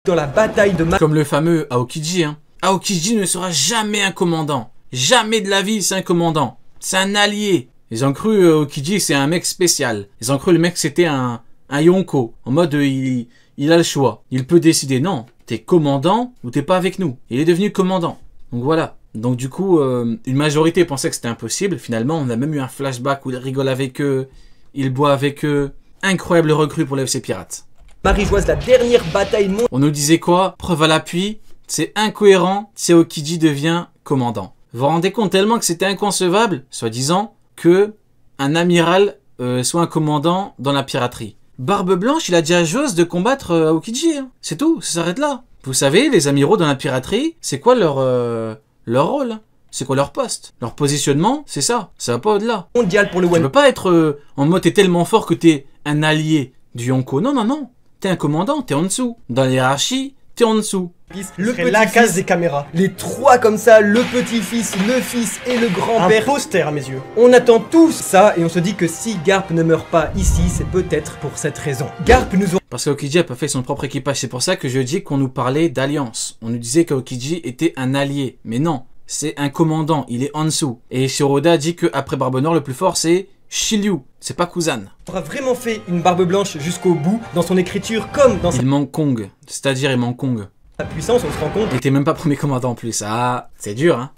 dans la bataille de Comme le fameux Aokiji, hein. Aokiji ne sera jamais un commandant. Jamais de la vie, c'est un commandant. C'est un allié. Ils ont cru Aokiji, c'est un mec spécial. Ils ont cru le mec, c'était un Yonko. En mode, il a le choix. Il peut décider. Non, t'es commandant ou t'es pas avec nous. Il est devenu commandant. Donc voilà. Donc du coup, une majorité pensait que c'était impossible. Finalement, on a même eu un flashback où il rigole avec eux. Il boit avec eux. Incroyable recrue pour l'FC Pirates. Marie-Joise, la dernière bataille mondiale. On nous disait quoi? Preuve à l'appui. C'est incohérent si Aokiji devient commandant. Vous vous rendez compte tellement que c'était inconcevable, soi-disant, que un amiral soit un commandant dans la piraterie. Barbe Blanche, il a dit à Joss de combattre Aokiji. Hein. C'est tout, ça s'arrête là. Vous savez, les amiraux dans la piraterie, c'est quoi leur rôle hein? C'est quoi leur poste? Leur positionnement, c'est ça. Ça va pas au-delà. Mondial pour le Tu One. peux pas être en mode t'es tellement fort que t'es un allié du Yonko. Non, non, non. T'es un commandant, t'es en dessous. Dans la hiérarchie, t'es en dessous. Le C'est la case petit-fils, des caméras. les trois comme ça, le petit-fils, le fils et le Un grand-père. poster à mes yeux. On attend tous ça et on se dit que si Garp ne meurt pas ici, c'est peut-être pour cette raison. Garp nous aura Parce qu'Aokiji a pas fait son propre équipage. C'est pour ça que je dis qu'on nous parlait d'alliance. On nous disait qu'Aokiji était un allié. Mais non, c'est un commandant. Il est en dessous. Et Shiroda dit qu'après Barbe Noire, le plus fort, c'est Shiryu. C'est pas Kuzan. vraiment fait une barbe blanche jusqu'au bout, dans son écriture comme dans Il manque Kong. C'est-à-dire, il manque Kong. sa puissance, on se rend compte Il était même pas premier commandant en plus. Ah, c'est dur, hein.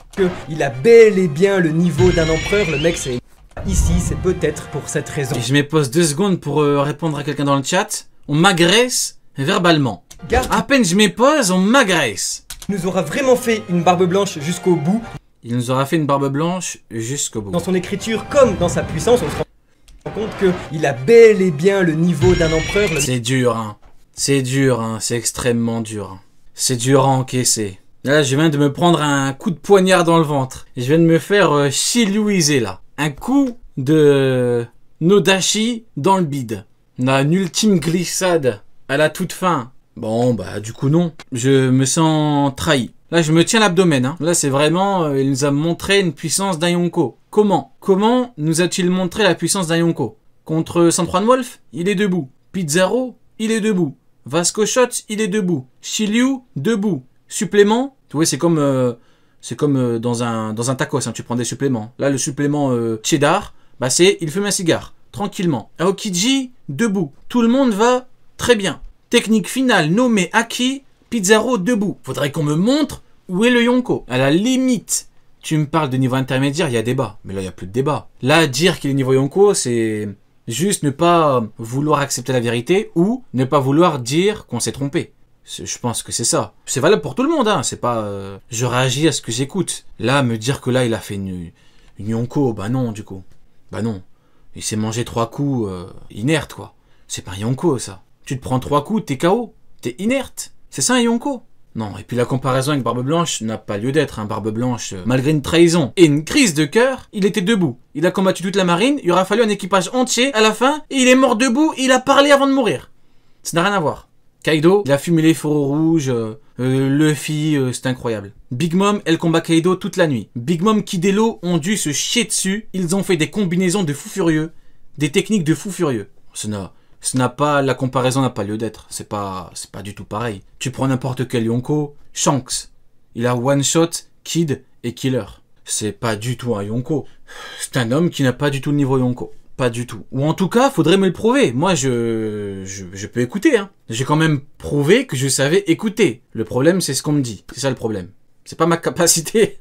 qu'il a bel et bien le niveau d'un empereur. Le mec, c'est ici, c'est peut-être pour cette raison. Et je me pose 2 secondes pour répondre à quelqu'un dans le chat. On m'agresse verbalement. Garp À peine je me pose, on m'agresse. nous aura vraiment fait une barbe blanche jusqu'au bout, Il nous aura fait une barbe blanche jusqu'au bout. dans son écriture comme dans sa puissance, on se rend compte qu'il a bel et bien le niveau d'un empereur. Le C'est dur, hein. C'est dur, hein. C'est extrêmement dur. C'est dur à encaisser. Là, je viens de me prendre un coup de poignard dans le ventre. Je viens de me faire chilouiser, là. Un coup de Nodashi dans le bide. On a une ultime glissade à la toute fin. Bon, bah, du coup, non. Je me sens trahi. Là, je me tiens l'abdomen. Hein. Là, c'est vraiment... il nous a montré une puissance d'un Yonko. Comment nous a-t-il montré la puissance d'un Yonko? Contre Sandjuan Wolf, il est debout. Pizarro, il est debout. Vasco Shot, il est debout. Shiryu, debout. Supplément, tu vois, c'est comme dans un tacos, hein, tu prends des suppléments. Là, le supplément cheddar, bah c'est il fume un cigare, tranquillement. Aokiji, debout. Tout le monde va très bien. Technique finale nommée Aki, Pizarro, debout. Faudrait qu'on me montre où est le Yonko. À la limite, tu me parles de niveau intermédiaire, il y a débat. Mais là, il n'y a plus de débat. Là, dire qu'il est niveau Yonko, c'est juste ne pas vouloir accepter la vérité ou ne pas vouloir dire qu'on s'est trompé. Je pense que c'est ça. C'est valable pour tout le monde, hein. C'est pas... je réagis à ce que j'écoute. Là, me dire que là, il a fait une Yonko, bah non, du coup. Bah non. Il s'est mangé 3 coups inerte, quoi. C'est pas un Yonko, ça. Tu te prends 3 coups, t'es KO. T'es inerte. C'est ça un Yonko? Non, et puis la comparaison avec Barbe Blanche n'a pas lieu d'être. Hein. Barbe Blanche, malgré une trahison et une crise de cœur, il était debout. Il a combattu toute la marine, il aura fallu un équipage entier à la fin, et il est mort debout, il a parlé avant de mourir. Ça n'a rien à voir. Kaido, il a fumé les fourreaux rouges, Luffy, c'est incroyable. Big Mom, elle combat Kaido toute la nuit. Big Mom, Kidelo ont dû se chier dessus, ils ont fait des combinaisons de fous furieux, des techniques de fous furieux. La comparaison n'a pas lieu d'être. C'est pas du tout pareil. Tu prends n'importe quel Yonko, Shanks. Il a one shot, Kid et Killer. C'est pas du tout un Yonko. C'est un homme qui n'a pas du tout le niveau Yonko. Pas du tout. Ou en tout cas, faudrait me le prouver. Moi, je peux écouter, hein. J'ai quand même prouvé que je savais écouter. Le problème, c'est ce qu'on me dit. C'est ça le problème. C'est pas ma capacité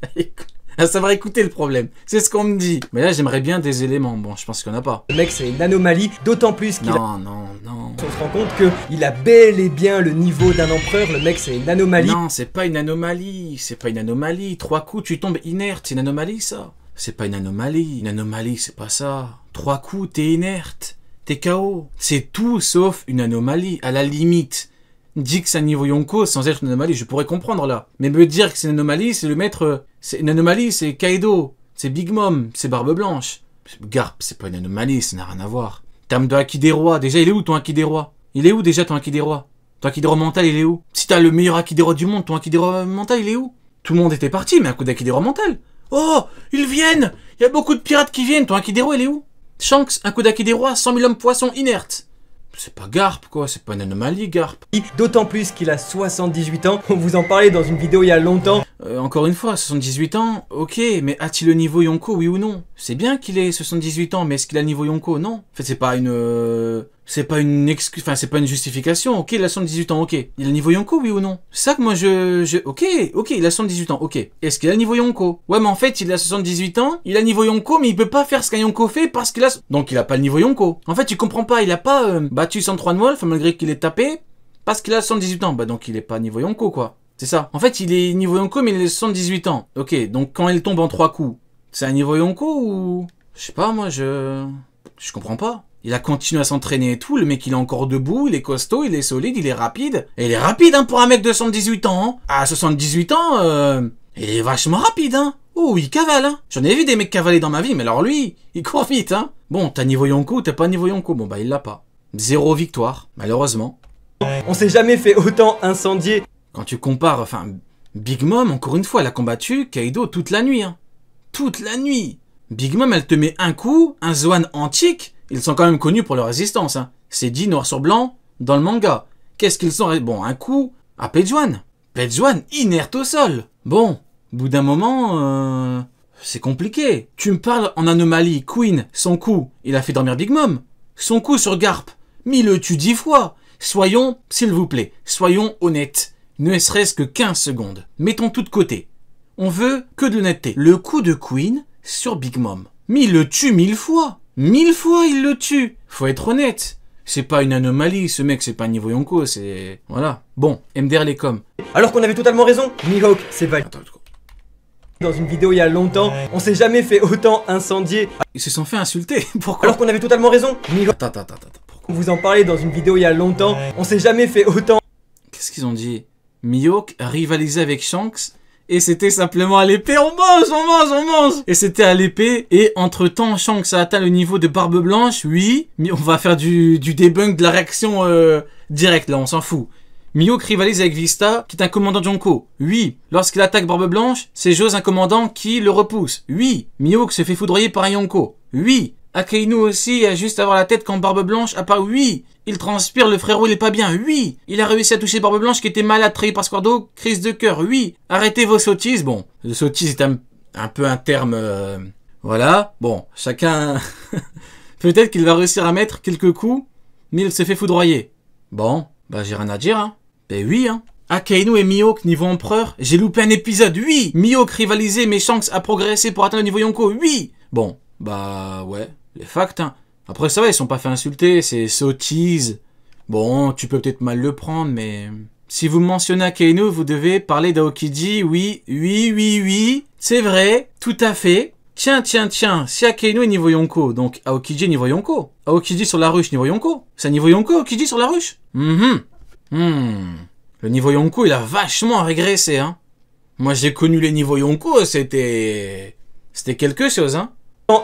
à savoir écouter le problème. C'est ce qu'on me dit. Mais là, j'aimerais bien des éléments. Bon, je pense qu'il n'y en a pas. Le mec, c'est une anomalie, d'autant plus qu'il Non. on se rend compte qu'il a bel et bien le niveau d'un empereur. Le mec, c'est une anomalie. Non, c'est pas une anomalie. C'est pas une anomalie. 3 coups, tu tombes inerte. C'est une anomalie, ça. C'est pas une anomalie. Une anomalie, c'est pas ça. 3 coups, t'es inerte. T'es KO. C'est tout sauf une anomalie. À la limite, dis que c'est un niveau Yonko sans être une anomalie, je pourrais comprendre là. Mais me dire que c'est une anomalie, c'est le mettre... C'est une anomalie, c'est Kaido. C'est Big Mom. C'est Barbe Blanche. Garp, c'est pas une anomalie, ça n'a rien à voir. Terme de Haki des Rois. Déjà, il est où ton Haki des Rois? Il est où déjà ton Haki des Rois? Ton Haki des Rois mental, il est où? Si t'as le meilleur Haki des Rois du monde, ton Haki des Rois mental, il est où? Tout le monde était parti, mais un coup d'Haki des Rois mental. Oh, ils viennent! Il y a beaucoup de pirates qui viennent, ton Haki des Rois, il est où? Shanks, un coup d'Haki des Rois, 100 000 hommes poissons inertes. C'est pas Garp, quoi, c'est pas une anomalie, Garp. D'autant plus qu'il a 78 ans, on vous en parlait dans une vidéo il y a longtemps. Encore une fois, 78 ans, ok, mais a-t-il le niveau Yonko, oui ou non? C'est bien qu'il ait 78 ans, mais est-ce qu'il a le niveau Yonko? Non. En fait, c'est pas une excuse, enfin, c'est pas une justification. Ok, il a 78 ans, ok. Il a le niveau Yonko, oui ou non? C'est ça que moi ok, il a 78 ans, ok. Est-ce qu'il a le niveau Yonko? Ouais, mais en fait, il a 78 ans, il a le niveau Yonko, mais il peut pas faire ce qu'un Yonko fait parce qu'il a... Donc, il a pas le niveau Yonko. En fait, tu comprends pas, il a pas battu 103 de Wolf, malgré qu'il est tapé, parce qu'il a 78 ans. Bah, donc, il est pas niveau Yonko, quoi. C'est ça. En fait, il est niveau Yonko, mais il a 78 ans. Ok, donc quand il tombe en 3 coups, c'est un niveau Yonko ou... Je sais pas, moi, je comprends pas. Il a continué à s'entraîner et tout, le mec il est encore debout, il est costaud, il est solide, il est rapide. Et il est rapide hein, pour un mec de 78 ans. Hein. À 78 ans, il est vachement rapide. Hein. Oh, il cavale. Hein. J'en ai vu des mecs cavaler dans ma vie, mais alors lui, il court vite. Hein. Bon, t'as niveau Yonko ou t'as pas niveau Yonko? Bon bah il l'a pas. 0 victoire, malheureusement. On s'est jamais fait autant incendier. Quand tu compares, enfin, Big Mom, encore une fois, elle a combattu Kaido toute la nuit. Hein. Toute la nuit. Big Mom, elle te met un coup, un Zoan antique. Ils sont quand même connus pour leur résistance. Hein. C'est dit noir sur blanc dans le manga. Qu'est-ce qu'ils sont? Bon, un coup à Pejuan. Pejuan inerte au sol. Bon, au bout d'un moment, c'est compliqué. Tu me parles en anomalie. Queen, son coup, il a fait dormir Big Mom. Son coup sur Garp, mais il le tue 10 fois. Soyons, s'il vous plaît, soyons honnêtes. Ne serait-ce que 15 secondes. Mettons tout de côté. On veut que de l'honnêteté. Le coup de Queen sur Big Mom. Mais il le tue 1000 fois. 1000 fois il le tue. Faut être honnête. C'est pas une anomalie, ce mec, c'est pas un niveau Yonko, c'est... Voilà. Bon, MDR les coms. Alors qu'on avait totalement raison, Mihawk, c'est validé. Dans une vidéo il y a longtemps, on s'est jamais fait autant incendier. Ils se sont fait insulter. Pourquoi? Alors qu'on avait totalement raison, Mihawk. Attends. Pourquoi? On vous en parlait dans une vidéo il y a longtemps, on s'est jamais fait autant. Qu'est-ce qu'ils ont dit? Mihawk rivalisait avec Shanks et c'était simplement à l'épée. On mange. Et c'était à l'épée. Et entre-temps, Shanks a atteint le niveau de Barbe Blanche. Oui, mais on va faire du debunk de la réaction directe là, on s'en fout. Mihawk rivalise avec Vista, qui est un commandant Yonko. Oui, lorsqu'il attaque Barbe Blanche, c'est Jose un commandant qui le repousse. Oui, Mihawk se fait foudroyer par un Yonko. Oui, Akainu aussi a juste à avoir la tête quand Barbe Blanche apparaît. Oui, il transpire, le frérot il est pas bien. Oui, il a réussi à toucher Barbe Blanche qui était malade, trahi par Squardo, crise de cœur. Oui, arrêtez vos sottises. Bon, le sottise est un peu un terme... voilà, bon, chacun... Peut-être qu'il va réussir à mettre quelques coups, mais il se fait foudroyer. Bon, bah j'ai rien à dire, hein. Ben oui, hein. Akainu et Mihawk niveau empereur, j'ai loupé un épisode, oui. Mihawk rivalisé, mais Shanks a progressé pour atteindre le niveau Yonko, oui. Bon, bah ouais, les facts, hein. Après ça va, ils sont pas fait insulter, c'est sottise. Bon, tu peux peut-être mal le prendre, mais... Si vous mentionnez Akainu, vous devez parler d'Aokiji, oui. C'est vrai, tout à fait. Tiens, si Akainu est niveau Yonko, donc Aokiji est niveau Yonko. Aokiji sur la ruche, niveau Yonko. C'est un niveau Yonko, Aokiji sur la ruche? Le niveau Yonko, il a vachement régressé, hein. Moi, j'ai connu les niveaux Yonko, c'était quelque chose, hein.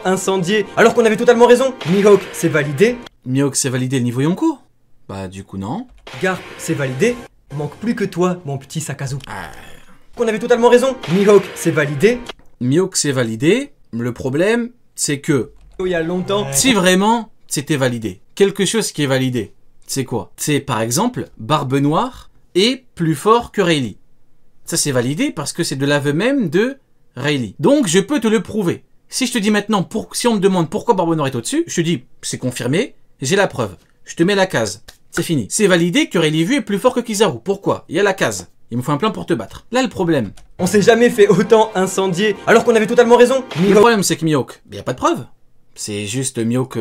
Incendié, alors qu'on avait totalement raison. Mihawk, c'est validé. Mihawk, c'est validé le niveau Yonko? Bah, du coup, non. Garp, c'est validé. Manque plus que toi, mon petit Sakazuki. Qu'on avait totalement raison. Mihawk, c'est validé. Mihawk, c'est validé. Le problème, c'est que... Il y a longtemps... Si vraiment, c'était validé. Quelque chose qui est validé. C'est quoi? C'est, par exemple, Barbe Noire est plus fort que Rayleigh. Ça, c'est validé parce que c'est de l'aveu même de Rayleigh. Donc, je peux te le prouver. Si je te dis maintenant, si on me demande pourquoi Barbe Noire est au-dessus, je te dis, c'est confirmé, j'ai la preuve. Je te mets la case. C'est fini. C'est validé que Rayleigh Vu est plus fort que Kizaru. Pourquoi? Il y a la case. Il me faut un plan pour te battre. Là, le problème. On s'est jamais fait autant incendier, alors qu'on avait totalement raison. Le problème, c'est que Mihawk, il n'y a pas de preuve. C'est juste Mihawk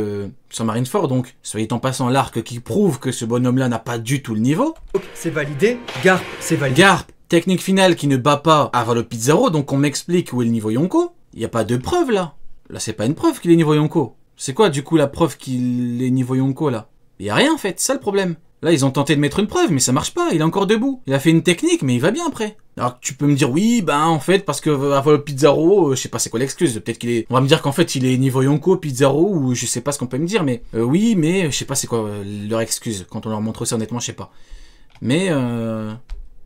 sans Marineford, donc, soyez en passant l'arc qui prouve que ce bonhomme-là n'a pas du tout le niveau. C'est validé. Garp, c'est validé. Garp, technique finale qui ne bat pas Avalokpizarro, donc on m'explique où est le niveau Yonko. Il n'y a pas de preuve, là. Là, c'est pas une preuve qu'il est niveau Yonko. C'est quoi, du coup, la preuve qu'il est niveau Yonko, là? Il n'y a rien, en fait, c'est ça le problème. Là, ils ont tenté de mettre une preuve, mais ça marche pas, il est encore debout. Il a fait une technique, mais il va bien après. Alors tu peux me dire, oui, ben en fait, parce que Avalokpizarro, je sais pas c'est quoi l'excuse, peut-être qu'il est... On va me dire qu'en fait, il est niveau Yonko, Pizarro, ou je sais pas ce qu'on peut me dire, mais... oui, mais je sais pas c'est quoi leur excuse. Quand on leur montre ça, honnêtement, je sais pas. Mais,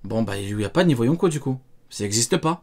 bon, bah, il y a pas de niveau Yonko, du coup. Ça existe pas.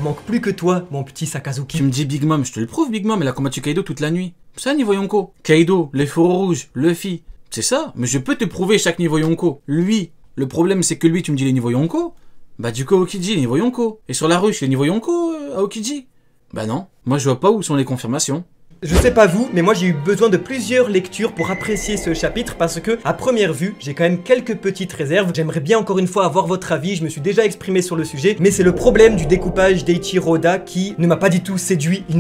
Manque plus que toi, mon petit Sakazuki. Tu me dis Big Mom, je te le prouve, Big Mom, elle a combattu Kaido toute la nuit. C'est un niveau Yonko. Kaido, les feux rouges, Luffy, C'est ça. Mais je peux te prouver chaque niveau Yonko. Lui, le problème c'est que lui, tu me dis les niveaux Yonko. Bah du coup, Aokiji, les niveaux Yonko. Et sur la ruche, les niveaux Yonko, Aokiji. Bah non. Moi, je vois pas où sont les confirmations. Je sais pas vous, mais moi j'ai eu besoin de plusieurs lectures pour apprécier ce chapitre parce que, à première vue, j'ai quand même quelques petites réserves. J'aimerais bien encore une fois avoir votre avis, je me suis déjà exprimé sur le sujet, mais c'est le problème du découpage d'Eiichiro Oda qui ne m'a pas du tout séduit. Une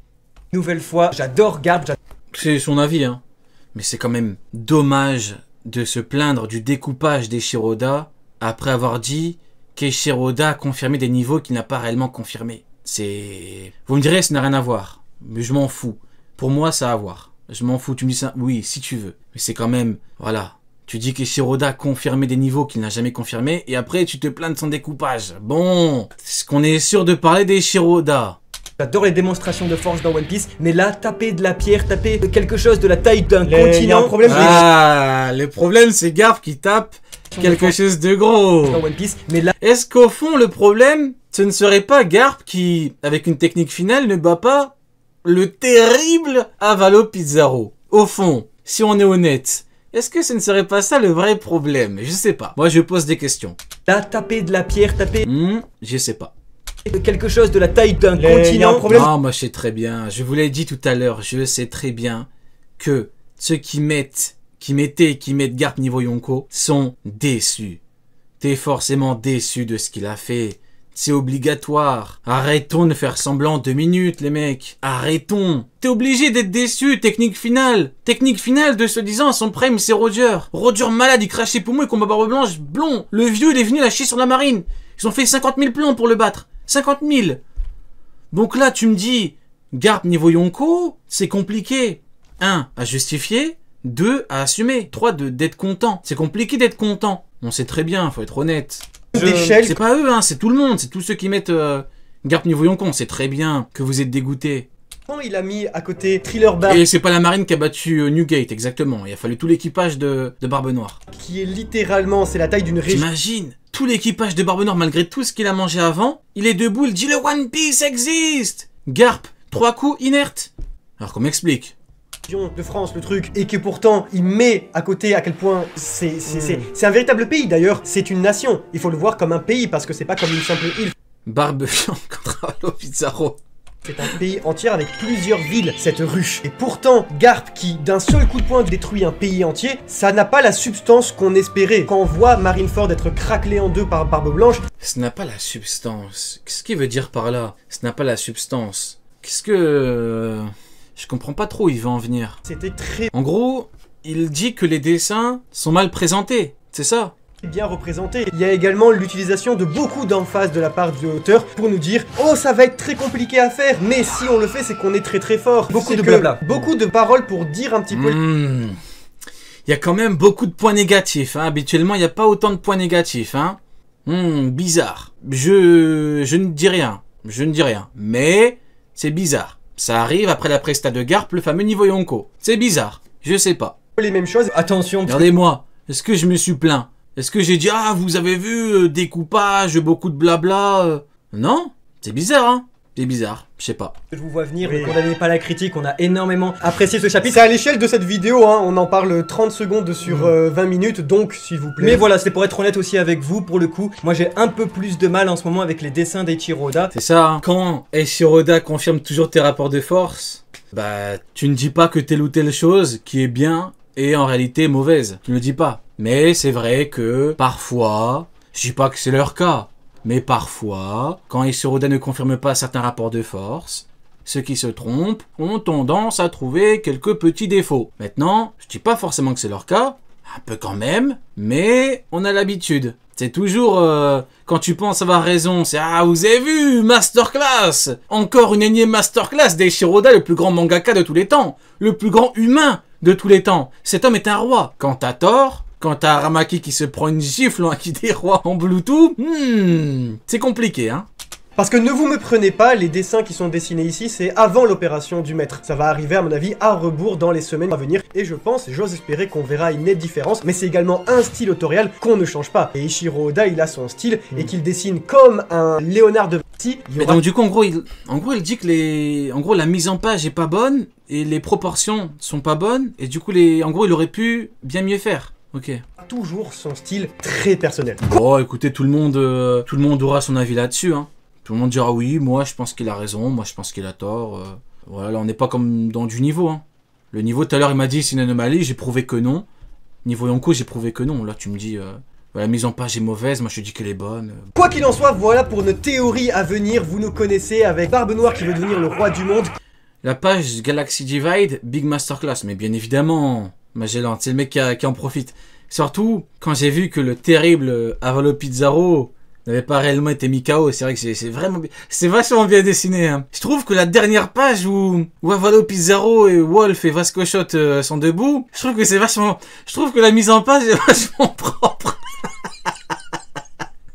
nouvelle fois, j'adore Garp, c'est son avis, hein. Mais c'est quand même dommage de se plaindre du découpage d'Eiichiro Oda après avoir dit qu'Eiichiro Oda a confirmé des niveaux qu'il n'a pas réellement confirmés. C'est... Vous me direz, ça n'a rien à voir, mais je m'en fous. Pour moi, ça a à voir. Je m'en fous, tu me dis ça, oui, si tu veux. Mais c'est quand même, voilà. Tu dis qu'Eiichiro Oda a confirmé des niveaux qu'il n'a jamais confirmés, et après tu te plains de son découpage. Bon, est-ce qu'on est sûr de parler d'Eiichiro Oda? J'adore les démonstrations de force dans One Piece, mais là, taper de la pierre, taper quelque chose de la taille d'un continent... Le problème c'est Garp qui tape quelque chose de gros. Dans One Piece, mais là... Est-ce qu'au fond, le problème, ce ne serait pas Garp qui, avec une technique finale, ne bat pas le terrible Avalo Pizarro? Au fond, si on est honnête, est-ce que ce ne serait pas ça le vrai problème? Je sais pas. Moi, je pose des questions. Là, taper de la pierre, taper... je sais pas. Quelque chose de la taille d'un continent... Ah, moi, je sais très bien. Je vous l'ai dit tout à l'heure. Je sais très bien que ceux qui mettent Garp niveau Yonko sont déçus. T'es forcément déçu de ce qu'il a fait. C'est obligatoire. Arrêtons de faire semblant 2 minutes, les mecs. Arrêtons. T'es obligé d'être déçu. Technique finale. Technique finale de se disant, son prime, c'est Roger. Roger malade, il crache ses poumons et combat barbe blanche, blond. Le vieux, il est venu la chier sur la marine. Ils ont fait 50 000 plans pour le battre. 50 000. Donc là, tu me dis, Garp niveau Yonko, c'est compliqué. 1, à justifier. 2, à assumer. 3, d'être content. C'est compliqué d'être content. On sait très bien, faut être honnête. C'est pas eux, hein, c'est tout le monde, c'est tous ceux qui mettent Garp niveau Yonko. On sait très bien que vous êtes dégoûtés. Il a mis à côté Thriller Bark. Et c'est pas la marine qui a battu Newgate, exactement. Il a fallu tout l'équipage de Barbe Noire. Qui est littéralement, c'est la taille d'une région. T'imagines, tout l'équipage de Barbe Noire, malgré tout ce qu'il a mangé avant, il est debout, il dit le One Piece existe. Garp, 3 coups, inerte. Alors qu'on m'explique. De France, le truc, et que pourtant il met à côté à quel point c'est un véritable pays. D'ailleurs, c'est une nation. Il faut le voir comme un pays parce que c'est pas comme une simple île. Barbe contre Avalo Pizarro. C'est un pays entier avec plusieurs villes, cette ruche. Et pourtant, Garp qui d'un seul coup de poing détruit un pays entier, ça n'a pas la substance qu'on espérait. Quand on voit Marineford être craquelé en deux par Barbe Blanche, ça n'a pas la substance. Qu'est-ce qu'il veut dire par là? Ça n'a pas la substance. Qu'est-ce que... Je comprends pas trop où il veut en venir. C'était très... En gros, il dit que les dessins sont mal présentés. C'est ça. Bien représenté. Il y a également l'utilisation de beaucoup d'emphase de la part du auteur pour nous dire « Oh, ça va être très compliqué à faire, mais si on le fait, c'est qu'on est très très fort. » Beaucoup de blabla. Beaucoup de paroles pour dire un petit peu... Il y a quand même beaucoup de points négatifs. Hein. Habituellement, il n'y a pas autant de points négatifs. Hein. Bizarre. Je ne dis rien. Je ne dis rien. Mais c'est bizarre. Ça arrive après la presta de Garp, le fameux niveau Yonko. C'est bizarre. Je sais pas. Les mêmes choses. Attention. Regardez-moi. Est-ce que je me suis plaint? Est-ce que j'ai dit, ah, vous avez vu, découpage, beaucoup de blabla Non, c'est bizarre, hein. C'est bizarre, je sais pas. Je vous vois venir, ne condamnez pas la critique, on a énormément apprécié ce chapitre. C'est à l'échelle de cette vidéo, hein, on en parle 30 secondes sur 20 minutes, donc s'il vous plaît. Mais voilà, c'est pour être honnête aussi avec vous, pour le coup. Moi j'ai un peu plus de mal en ce moment avec les dessins d'Eiichiro Oda. C'est ça, hein. Quand Eiichiro Oda confirme toujours tes rapports de force, bah tu ne dis pas que telle ou telle chose qui est bien est en réalité mauvaise. Tu ne le dis pas. Mais c'est vrai que parfois, je dis pas que c'est leur cas, mais parfois, quand Eiichiro Oda ne confirme pas certains rapports de force, ceux qui se trompent ont tendance à trouver quelques petits défauts. Maintenant, je dis pas forcément que c'est leur cas, un peu quand même, mais on a l'habitude. C'est toujours, quand tu penses avoir raison, c'est « Ah, vous avez vu, masterclass ! Encore une énième masterclass d'Eiichiro Oda, le plus grand mangaka de tous les temps, le plus grand humain de tous les temps. Cet homme est un roi. Quand t'as tort... Quand t'as Aramaki qui se prend une gifle en qui des rois en Bluetooth, c'est compliqué, hein. Parce que ne vous me prenez pas, les dessins qui sont dessinés ici, c'est avant l'opération du maître. Ça va arriver, à mon avis, à rebours dans les semaines à venir. Et je pense, et j'ose espérer qu'on verra une nette différence. Mais c'est également un style autorial qu'on ne change pas. Et Eiichiro Oda, il a son style, et qu'il dessine comme un Léonard de Vinci. Mais donc du coup, en gros, il dit que la mise en page est pas bonne, et les proportions sont pas bonnes et du coup en gros il aurait pu bien mieux faire. Ok. Toujours son style très personnel. Bon, écoutez, tout le monde aura son avis là-dessus. Hein. Tout le monde dira oui, moi je pense qu'il a raison, moi je pense qu'il a tort. Voilà, là on n'est pas comme dans du niveau. Hein. Le niveau, tout à l'heure il m'a dit c'est une anomalie, j'ai prouvé que non. Niveau Yonko, j'ai prouvé que non. Là tu me dis la mise en page est mauvaise, moi je te dis qu'elle est bonne. Quoi qu'il en soit, voilà pour nos théories à venir. Vous nous connaissez avec Barbe Noire qui veut devenir le roi du monde. La page Galaxy Divide, Big Masterclass, mais bien évidemment, Magellan, c'est le mec qui en profite. Surtout, quand j'ai vu que le terrible Avalo Pizarro n'avait pas réellement été mis KO, c'est vrai que c'est vraiment bien, c'est vachement bien dessiné. Hein. Je trouve que la dernière page où Avalo Pizarro et Wolf et Vasco Shot sont debout, je trouve que la mise en page est vachement propre.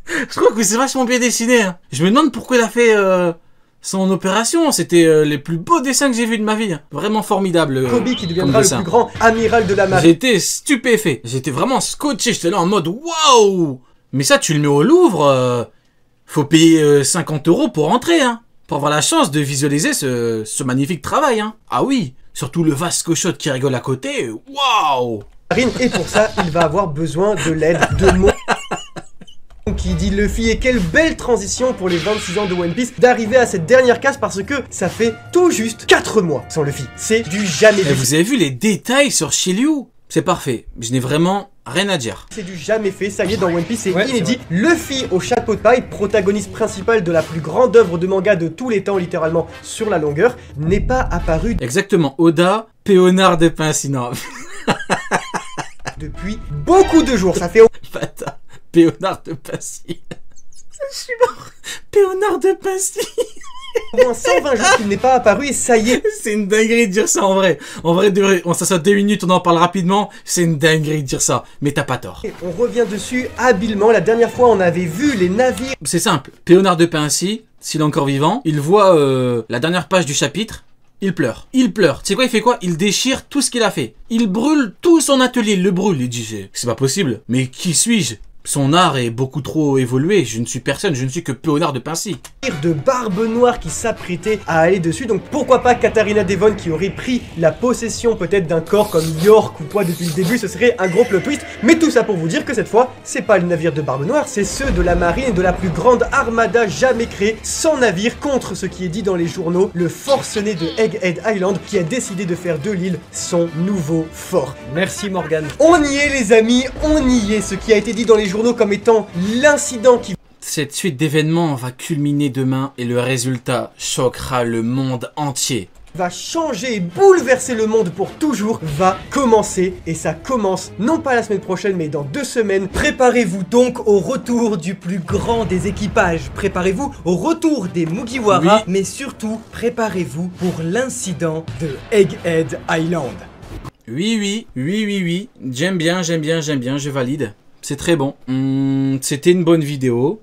Je trouve que c'est vachement bien dessiné. Hein. Je me demande pourquoi il a fait son opération. C'était les plus beaux dessins que j'ai vus de ma vie. Hein. Vraiment formidable. Kobe qui deviendra le plus grand amiral de la marine. J'étais stupéfait. J'étais vraiment scotché. J'étais là en mode waouh. Mais ça, tu le mets au Louvre. Faut payer 50 € pour entrer. Hein, pour avoir la chance de visualiser ce magnifique travail. Hein. Ah oui. Surtout le Vasco Shot qui rigole à côté. Waouh. Et pour ça, il va avoir besoin de l'aide de mots. Qui dit Luffy, et quelle belle transition pour les 26 ans de One Piece d'arriver à cette dernière case parce que ça fait tout juste 4 mois sans Luffy. C'est du jamais fait. Vous avez vu les détails sur Shiryu? C'est parfait. Je n'ai vraiment rien à dire. C'est du jamais fait, ça y est, dans One Piece, c'est inédit. Luffy au chapeau de paille, protagoniste principal de la plus grande œuvre de manga de tous les temps, littéralement sur la longueur, n'est pas apparu. Exactement, Oda, Péonard de Pincina. Depuis beaucoup de jours, ça fait... Bâtard. Péonard de Passy. Je suis mort. Péonard de Passy. Au moins 120 jours qu'il n'est pas apparu et ça y est. C'est une dinguerie de dire ça en vrai. En vrai, on s'assoit 2 minutes, on en parle rapidement. C'est une dinguerie de dire ça. Mais t'as pas tort. Et on revient dessus habilement. La dernière fois, on avait vu les navires. C'est simple. Péonard de Passy, s'il est encore vivant, il voit la dernière page du chapitre. Il pleure. Il pleure. Tu sais quoi, il fait quoi? Il déchire tout ce qu'il a fait. Il brûle tout son atelier. Il le brûle. Il dit, c'est pas possible. Mais qui suis-je? Son art est beaucoup trop évolué, je ne suis personne, je ne suis que Péonard de Pincé. De Barbe Noire qui s'apprêtait à aller dessus, donc pourquoi pas Katarina Devon qui aurait pris la possession peut-être d'un corps comme York ou quoi depuis le début, ce serait un gros plot twist. Mais tout ça pour vous dire que cette fois, c'est pas le navire de Barbe Noire, c'est ceux de la marine et de la plus grande armada jamais créée, 100 navires contre ce qui est dit dans les journaux, le forcené de Egghead Island qui a décidé de faire de l'île son nouveau fort. Merci Morgane. On y est les amis, on y est, ce qui a été dit dans les journaux comme étant l'incident qui... Cette suite d'événements va culminer demain et le résultat choquera le monde entier. Va changer et bouleverser le monde pour toujours, va commencer, et ça commence non pas la semaine prochaine mais dans 2 semaines. Préparez-vous donc au retour du plus grand des équipages, préparez-vous au retour des Mugiwara, oui. Mais surtout préparez-vous pour l'incident de Egghead Island. Oui, j'aime bien, je valide. C'est très bon. C'était une bonne vidéo.